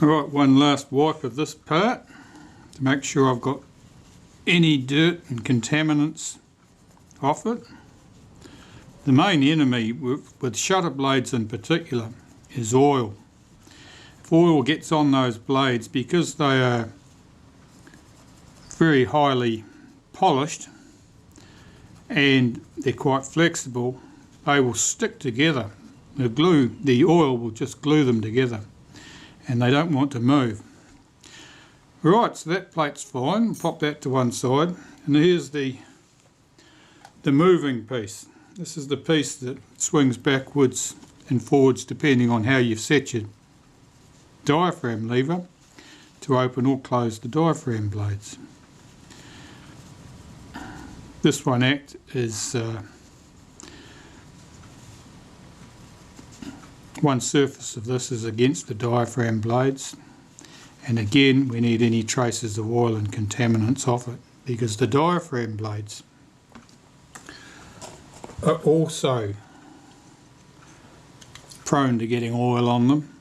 Alright, one last wipe of this part to make sure I've got any dirt and contaminants off it. The main enemy with shutter blades in particular is oil. If oil gets on those blades, because they are very highly polished and they're quite flexible, they will stick together. The oil will just glue them together, and they don't want to move. Right, so that plate's fine. Pop that to one side, and here's the moving piece. This is the piece that swings backwards and forwards depending on how you've set your diaphragm lever to open or close the diaphragm blades. This one surface of this is against the diaphragm blades, and again we need any traces of oil and contaminants off it, because the diaphragm blades are also prone to getting oil on them.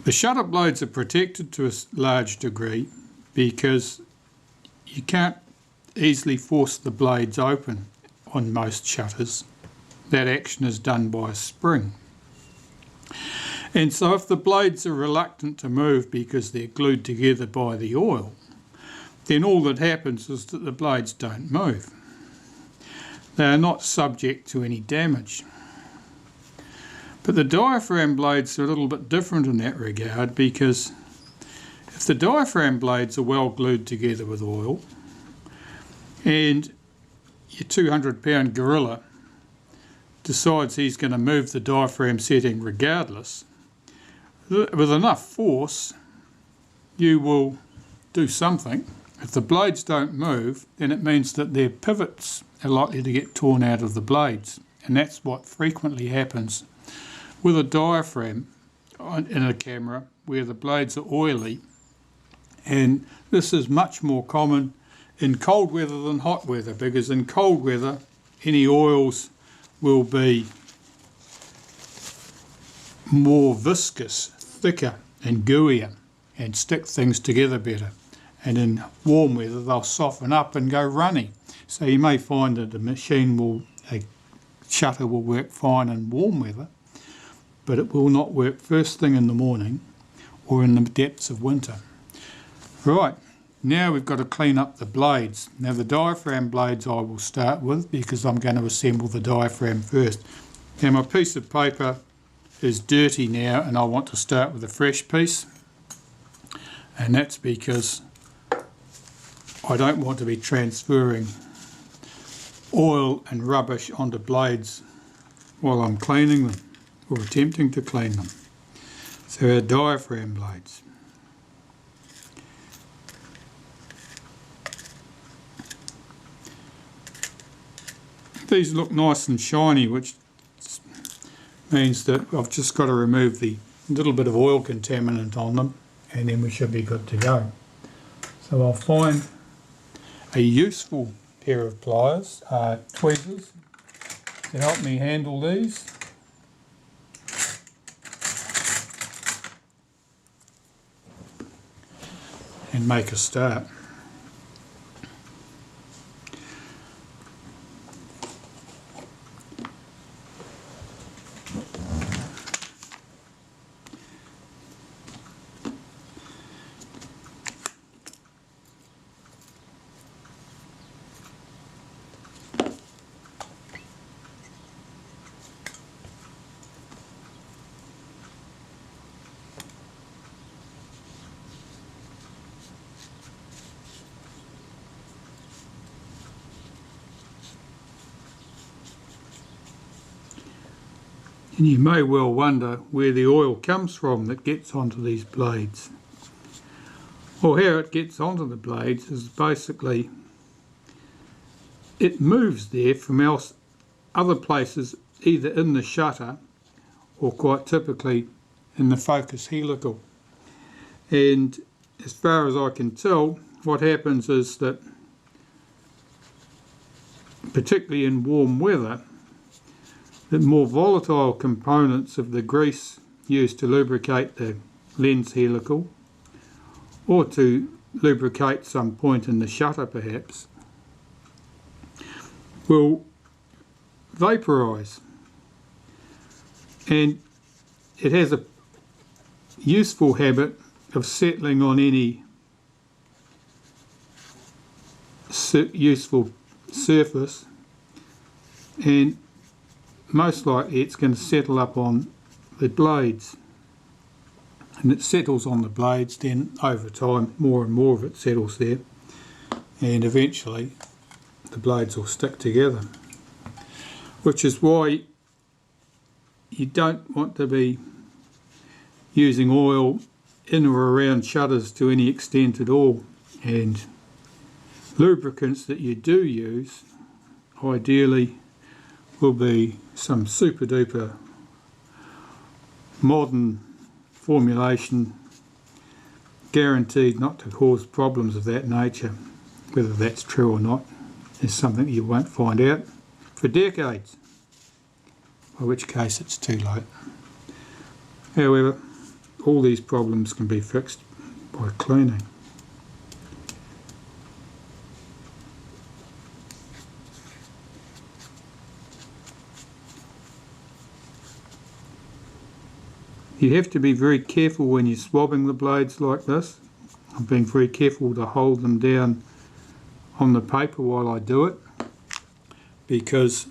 The shutter blades are protected to a large degree because you can't easily force the blades open on most shutters. That action is done by a spring. And so if the blades are reluctant to move because they're glued together by the oil, then all that happens is that the blades don't move. They are not subject to any damage. But the diaphragm blades are a little bit different in that regard, because if the diaphragm blades are well glued together with oil, and your 200-pound gorilla decides he's going to move the diaphragm setting regardless, with enough force you will do something. If the blades don't move, then it means that their pivots are likely to get torn out of the blades, and that's what frequently happens with a diaphragm in a camera where the blades are oily. And this is much more common in cold weather than hot weather, because in cold weather any oils will be more viscous, thicker and gooier, and stick things together better. And in warm weather they'll soften up and go runny. So you may find that a shutter will work fine in warm weather, but it will not work first thing in the morning or in the depths of winter. Right, now we've got to clean up the blades. Now the diaphragm blades I will start with, because I'm going to assemble the diaphragm first. Now my piece of paper is dirty now, and I want to start with a fresh piece, and that's because I don't want to be transferring oil and rubbish onto blades while I'm cleaning them or attempting to clean them. So our diaphragm blades. These look nice and shiny, which means that I've just got to remove the little bit of oil contaminant on them, and then we should be good to go. So I'll find a useful pair of pliers, tweezers, to help me handle these. And make a start. And you may well wonder where the oil comes from that gets onto these blades. Well, how it gets onto the blades is basically it moves there from other places, either in the shutter or quite typically in the focus helical. And as far as I can tell, what happens is that, particularly in warm weather, the more volatile components of the grease used to lubricate the lens helical or to lubricate some point in the shutter perhaps will vaporise, and it has a useful habit of settling on any useful surface, and most likely it's going to settle up on the blades, and it settles on the blades. Then over time more and more of it settles there, and eventually the blades will stick together, which is why you don't want to be using oil in or around shutters to any extent at all, and lubricants that you do use ideally will be some super duper modern formulation, guaranteed not to cause problems of that nature. Whether that's true or not is something you won't find out for decades, by which case it's too late. However, all these problems can be fixed by cleaning. You have to be very careful when you're swabbing the blades like this. I'm being very careful to hold them down on the paper while I do it, because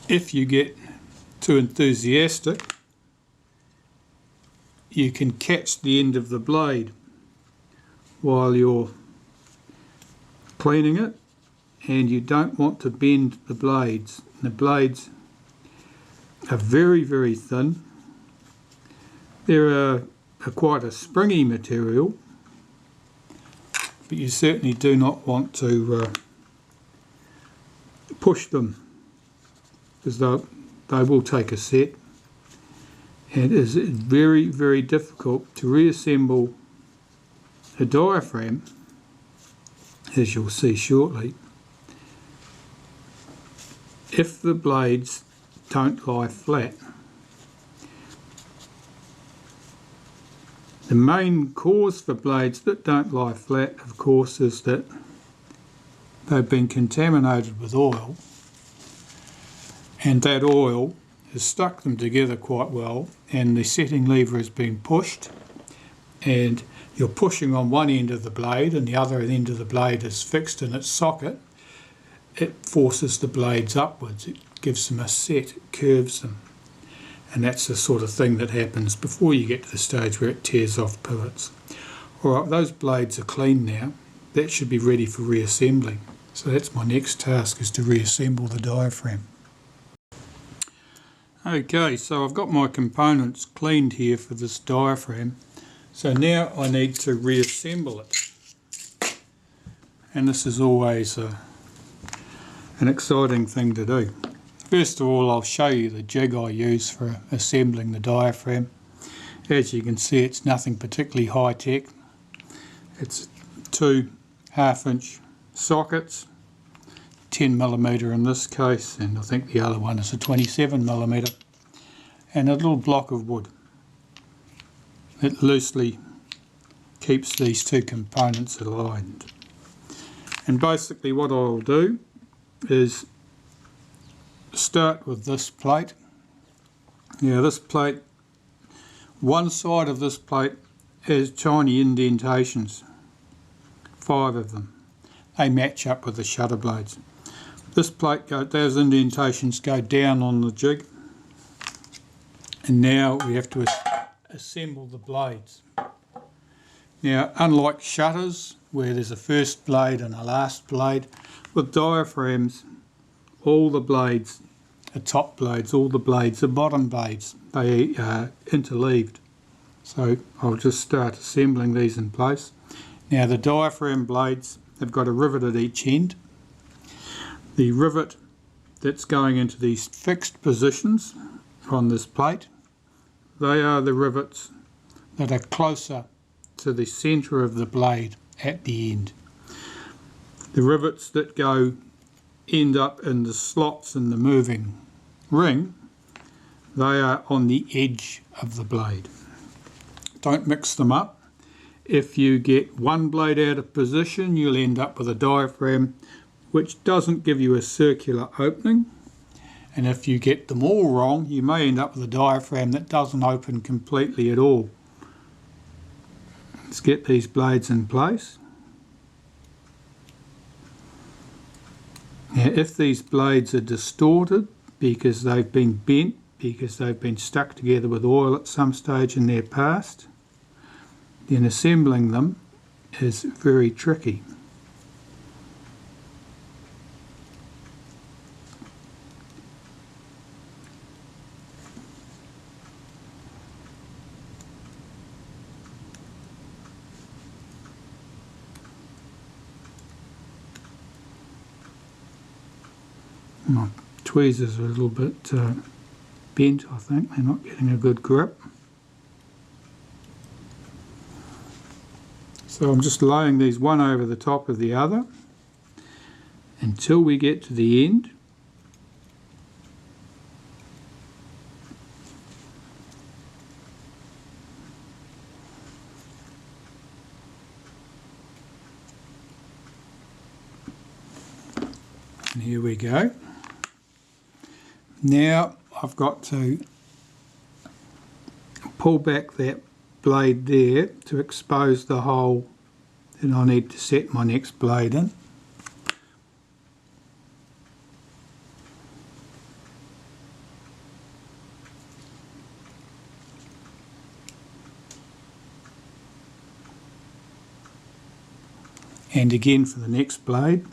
if you get too enthusiastic you can catch the end of the blade while you're cleaning it, and you don't want to bend the blades. The blades are very, very thin. They're quite a springy material, but you certainly do not want to push them, because they will take a set, and it is very, very difficult to reassemble a diaphragm, as you'll see shortly, if the blades don't lie flat. The main cause for blades that don't lie flat, of course, is that they've been contaminated with oil, and that oil has stuck them together quite well, and the setting lever has been pushed, and you're pushing on one end of the blade and the other end of the blade is fixed in its socket. It forces the blades upwards, it gives them a set, it curves them. And that's the sort of thing that happens before you get to the stage where it tears off pivots. Alright, those blades are clean now. That should be ready for reassembling. So that's my next task, is to reassemble the diaphragm. Okay, so I've got my components cleaned here for this diaphragm. So now I need to reassemble it. And this is always an exciting thing to do. First of all, I'll show you the jig I use for assembling the diaphragm. As you can see, it's nothing particularly high-tech. It's 2 half-inch sockets, 10mm in this case, and I think the other one is a 27mm, and a little block of wood. It loosely keeps these two components aligned. And basically what I'll do is start with this plate. Now this plate, one side of this plate has tiny indentations, 5 of them. They match up with the shutter blades. This plate, those indentations go down on the jig, and now we have to assemble the blades. Now, unlike shutters where there's a first blade and a last blade, with diaphragms all the blades are top blades, all the blades are bottom blades. They are interleaved. So I'll just start assembling these in place. Now the diaphragm blades have got a rivet at each end. The rivet that's going into these fixed positions on this plate, they are the rivets that are closer to the centre of the blade at the end. The rivets that end up in the slots in the moving ring They are on the edge of the blade. Don't mix them up. If you get one blade out of position, you'll end up with a diaphragm which doesn't give you a circular opening. And if you get them all wrong, you may end up with a diaphragm that doesn't open completely at all. Let's get these blades in place. Now, if these blades are distorted because they've been bent, because they've been stuck together with oil at some stage in their past, then assembling them is very tricky. My tweezers are a little bit bent, I think. They're not getting a good grip. So I'm just laying these one over the top of the other until we get to the end. And here we go. Now I've got to pull back that blade there to expose the hole that I need to set my next blade in. And again for the next blade.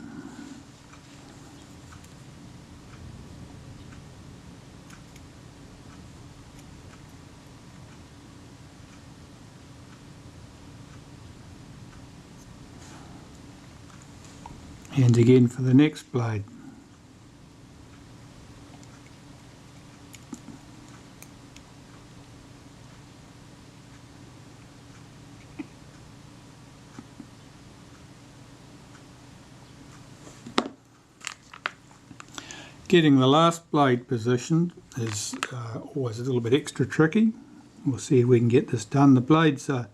And again for the next blade. Getting the last blade positioned is always a little bit extra tricky. We'll see if we can get this done. The blades are,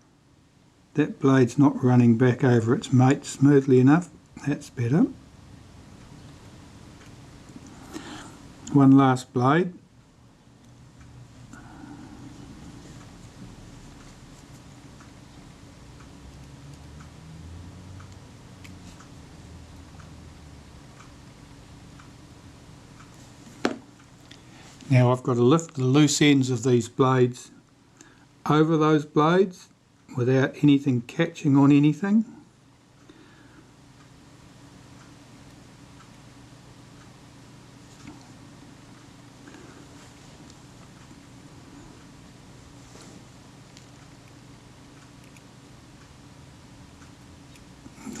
that blade's not running back over its mate smoothly enough. That's better. One last blade. Now I've got to lift the loose ends of these blades over those blades without anything catching on anything.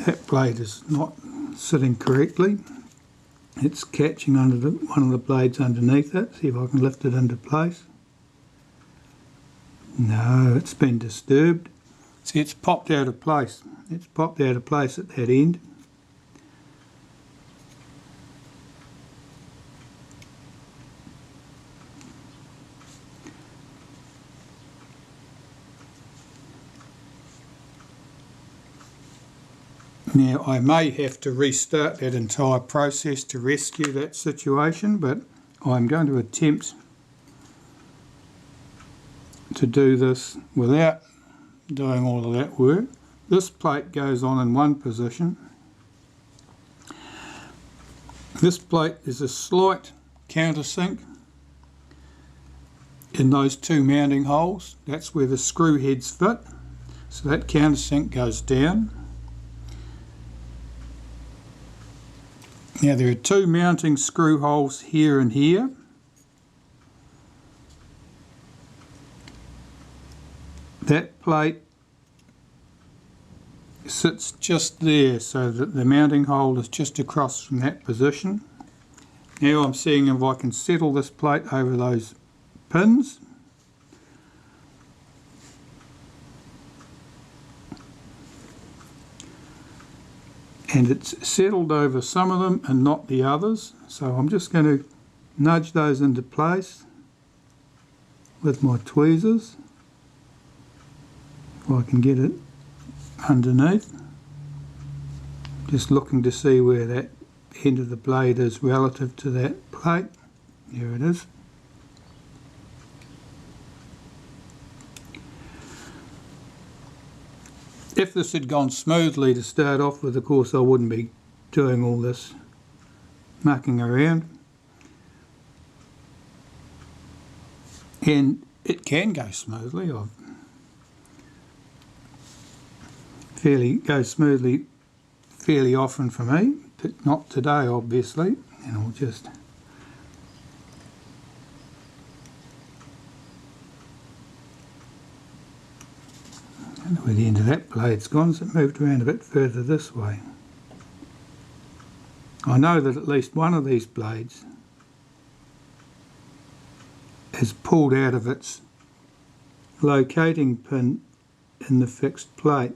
That blade is not sitting correctly. It's catching under one of the blades underneath it. See if I can lift it into place. No, it's been disturbed. See, it's popped out of place. It's popped out of place at that end. Now I may have to restart that entire process to rescue that situation, but I'm going to attempt to do this without doing all of that work. This plate goes on in one position. This plate is a slight countersink in those two mounting holes. That's where the screw heads fit. So that countersink goes down. Now there are two mounting screw holes here and here. That plate sits just there so that the mounting hole is just across from that position. Now I'm seeing if I can settle this plate over those pins. And it's settled over some of them and not the others. So I'm just going to nudge those into place. with my tweezers, if I can get it underneath. Just looking to see where that end of the blade is relative to that plate. There it is. If this had gone smoothly to start off with, of course I wouldn't be doing all this mucking around. And it can go smoothly. Goes smoothly fairly often for me, but not today obviously. And I'll just I don't know where the end of that blade's gone, so it moved around a bit further this way. I know that at least one of these blades is pulled out of its locating pin in the fixed plate.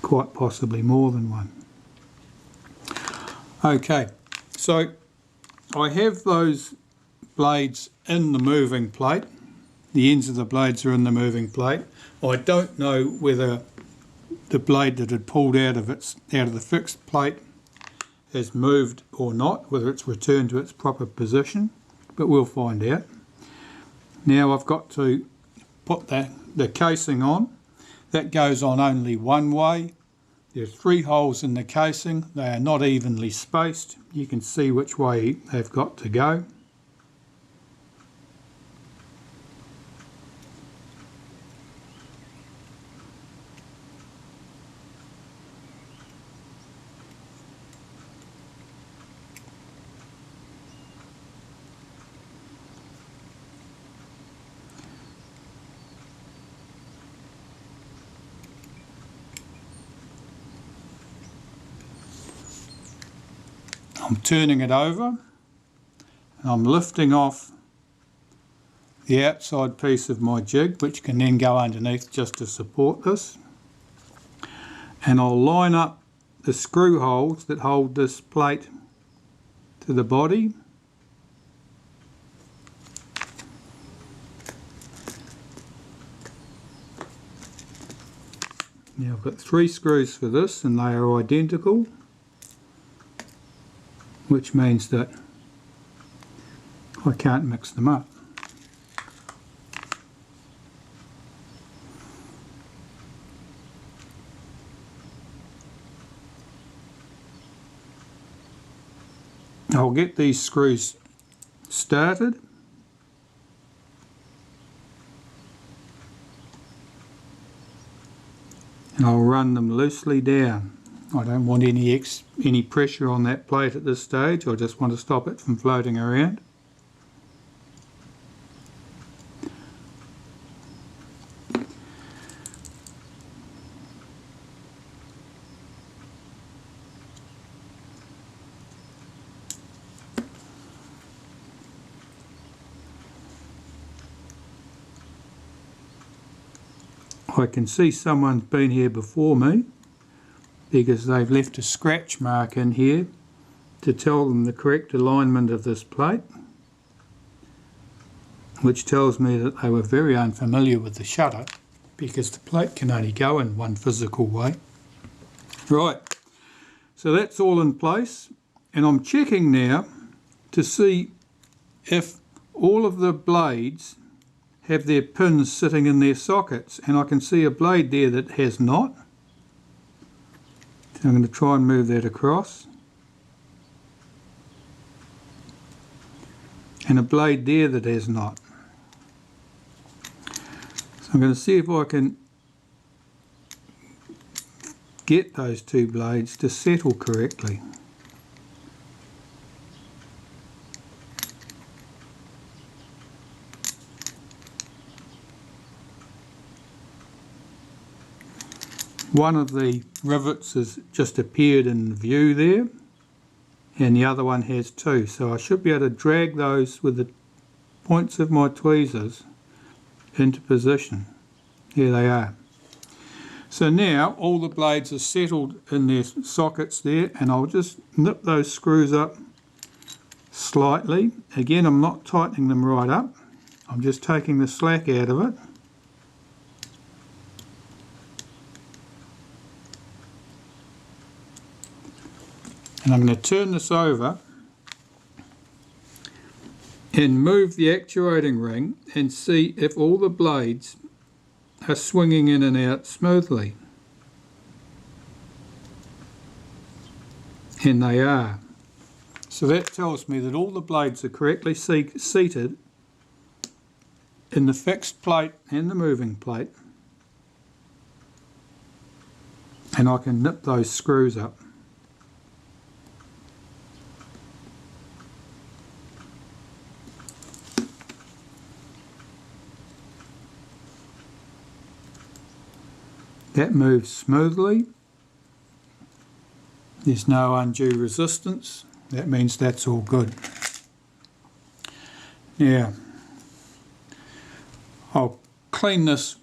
Quite possibly more than one. Okay, so I have those blades in the moving plate. The ends of the blades are in the moving plate. I don't know whether the blade that had pulled out of the fixed plate has moved or not, whether it's returned to its proper position, but we'll find out. Now I've got to put the casing on. That goes on only one way. There's 3 holes in the casing. They are not evenly spaced. You can see which way they've got to go. I'm turning it over and I'm lifting off the outside piece of my jig, which can then go underneath just to support this, and I'll line up the screw holes that hold this plate to the body. Now I've got 3 screws for this and they are identical, which means that I can't mix them up. I'll get these screws started. And I'll run them loosely down. I don't want any pressure on that plate at this stage. I just want to stop it from floating around. I can see someone's been here before me, because they've left a scratch mark in here to tell them the correct alignment of this plate, which tells me that they were very unfamiliar with the shutter, because the plate can only go in one physical way. Right, so that's all in place, and I'm checking now to see if all of the blades have their pins sitting in their sockets, and I can see a blade there that has not. I'm going to try and move that across, and a blade there that has not. So I'm going to see if I can get those 2 blades to settle correctly. One of the rivets has just appeared in view there, and the other one has 2, so I should be able to drag those with the points of my tweezers into position. Here they are. So now all the blades are settled in their sockets there, and I'll just nip those screws up slightly. Again, I'm not tightening them right up. I'm just taking the slack out of it. And I'm going to turn this over and move the actuating ring and see if all the blades are swinging in and out smoothly. And they are. So that tells me that all the blades are correctly seated in the fixed plate and the moving plate. And I can nip those screws up. That moves smoothly. There's no undue resistance. That means that's all good. Now, I'll clean this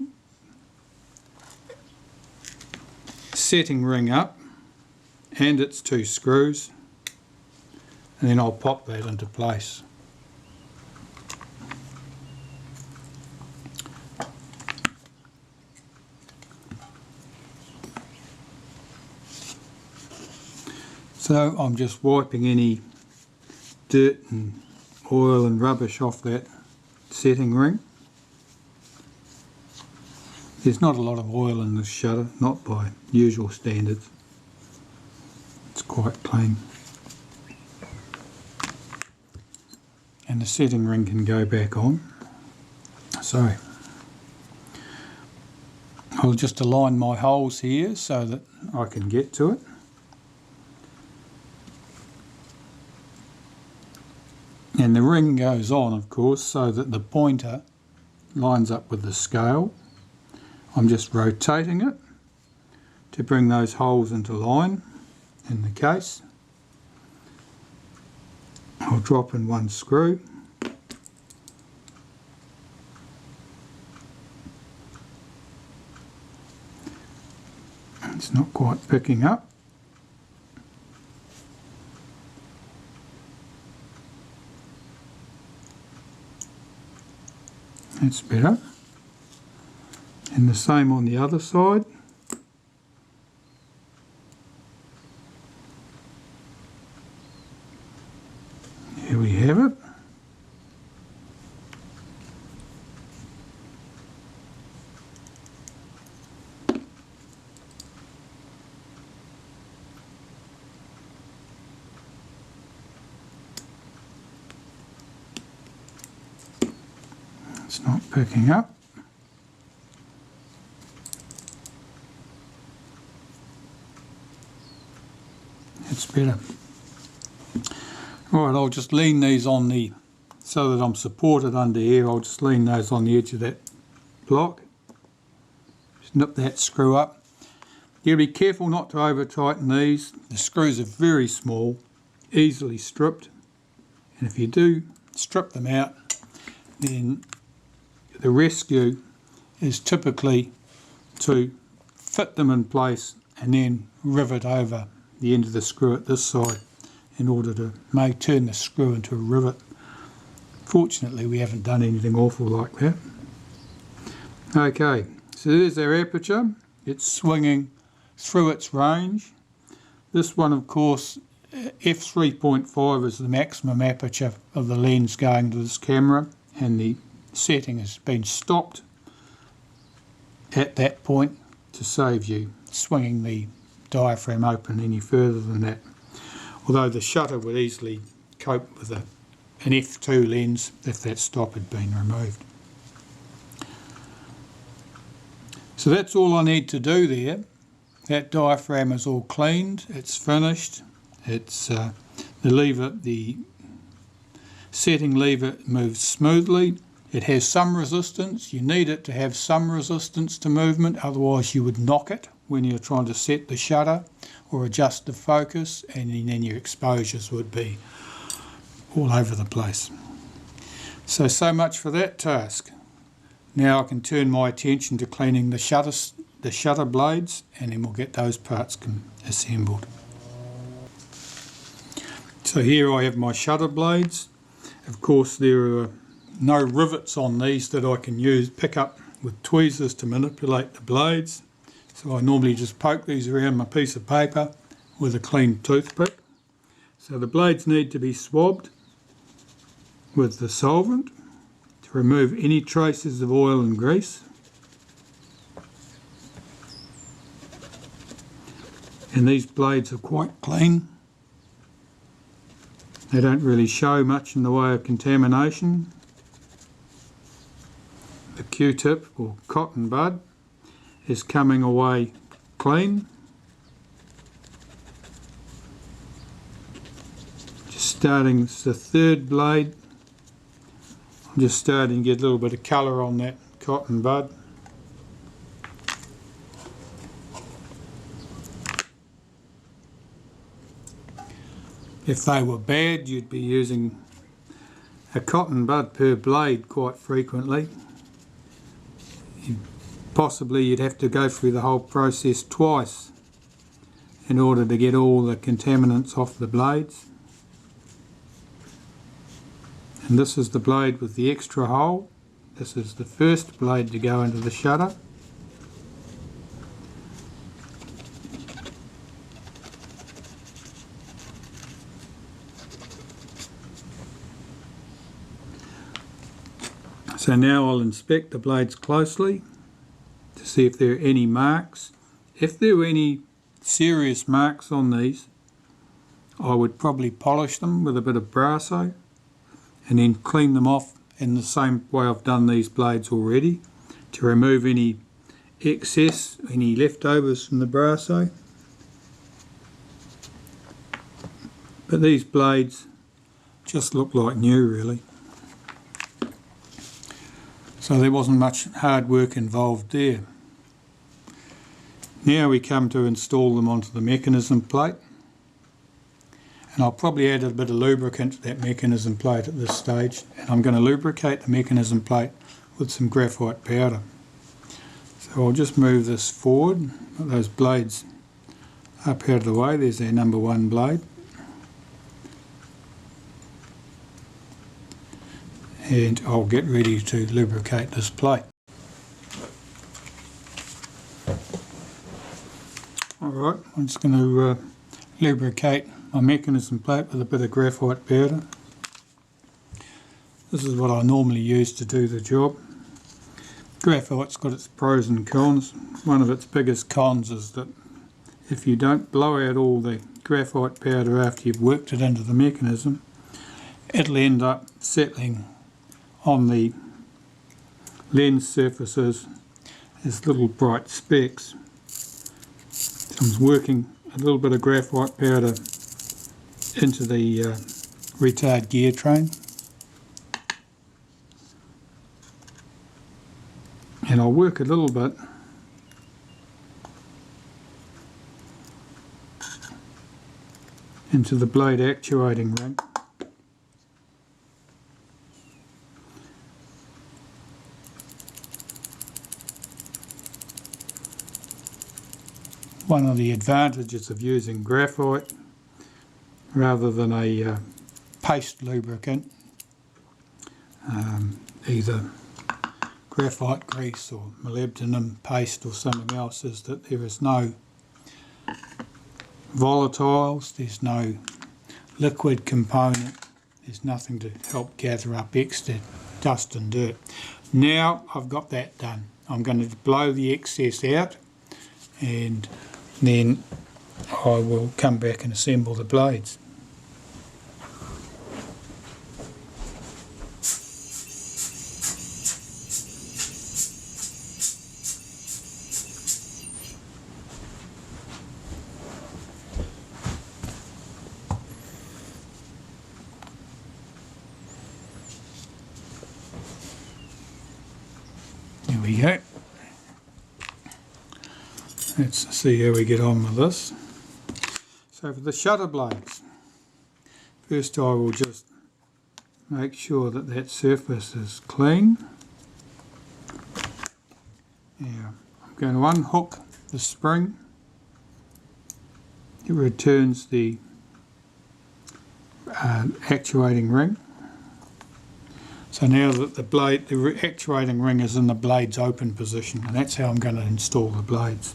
setting ring up and its two screws, and then I'll pop that into place. So I'm just wiping any dirt and oil and rubbish off that setting ring. There's not a lot of oil in this shutter, not by usual standards. It's quite clean. And the setting ring can go back on. So I'll just align my holes here so that I can get to it. And the ring goes on, of course, so that the pointer lines up with the scale. I'm just rotating it to bring those holes into line in the case. I'll drop in one screw. It's not quite picking up. That's better. And the same on the other side. Here we have it. It's not picking up. It's better. Right, I'll just lean these on the, so that I'm supported under here, I'll just lean those on the edge of that block. Just nip that screw up. You gotta be careful not to over tighten these. The screws are very small, easily stripped. And if you do strip them out, then the rescue is typically to fit them in place and then rivet over the end of the screw at this side in order to turn the screw into a rivet. Fortunately, we haven't done anything awful like that. Okay, so there's our aperture. It's swinging through its range. This one, of course, f3.5 is the maximum aperture of the lens going to this camera, and the setting has been stopped at that point to save you swinging the diaphragm open any further than that. Although the shutter would easily cope with an f2 lens if that stop had been removed. So that's all I need to do there. That diaphragm is all cleaned, it's finished. It's the setting lever moves smoothly. It has some resistance. You need it to have some resistance to movement, otherwise you would knock it when you're trying to set the shutter or adjust the focus, and then your exposures would be all over the place. So much for that task. Now I can turn my attention to cleaning the shutter blades, and then we'll get those parts assembled. So here I have my shutter blades. Of course there are no rivets on these that I can pick up with tweezers to manipulate the blades. So I normally just poke these around my piece of paper with a clean toothpick. So the blades need to be swabbed with the solvent to remove any traces of oil and grease. And these blades are quite clean. They don't really show much in the way of contamination. The Q-tip or cotton bud is coming away clean. Just starting, it's the third blade. I'm just starting to get a little bit of colour on that cotton bud. If they were bad, you'd be using a cotton bud per blade quite frequently. Possibly you'd have to go through the whole process twice in order to get all the contaminants off the blades. And this is the blade with the extra hole. This is the first blade to go into the shutter. So now I'll inspect the blades closely to see if there are any marks. If there were any serious marks on these, I would probably polish them with a bit of Brasso and then clean them off in the same way I've done these blades already to remove any excess, any leftovers from the Brasso. But these blades just look like new really. So there wasn't much hard work involved there. Now we come to install them onto the mechanism plate. And I'll probably add a bit of lubricant to that mechanism plate at this stage. And I'm going to lubricate the mechanism plate with some graphite powder. So I'll just move this forward, put those blades up out of the way. There's our number 1 blade. And I'll get ready to lubricate this plate. Alright, I'm just going to lubricate my mechanism plate with a bit of graphite powder. This is what I normally use to do the job. Graphite's got its pros and cons. One of its biggest cons is that if you don't blow out all the graphite powder after you've worked it into the mechanism, it'll end up settling on the lens surfaces as little bright specks. So I'm working a little bit of graphite powder into the retard gear train, and I'll work a little bit into the blade actuating ring. One of the advantages of using graphite rather than a paste lubricant, either graphite grease or molybdenum paste or something else, is that there is no volatiles, there's no liquid component, there's nothing to help gather up extra dust and dirt. Now I've got that done, I'm going to blow the excess out and then I will come back and assemble the blades. There we go. Let's see how we get on with this. So for the shutter blades, first I will just make sure that that surface is clean. going to unhook the spring. It returns the actuating ring. So now that the actuating ring is in the blade's open position, and that's how I'm going to install the blades.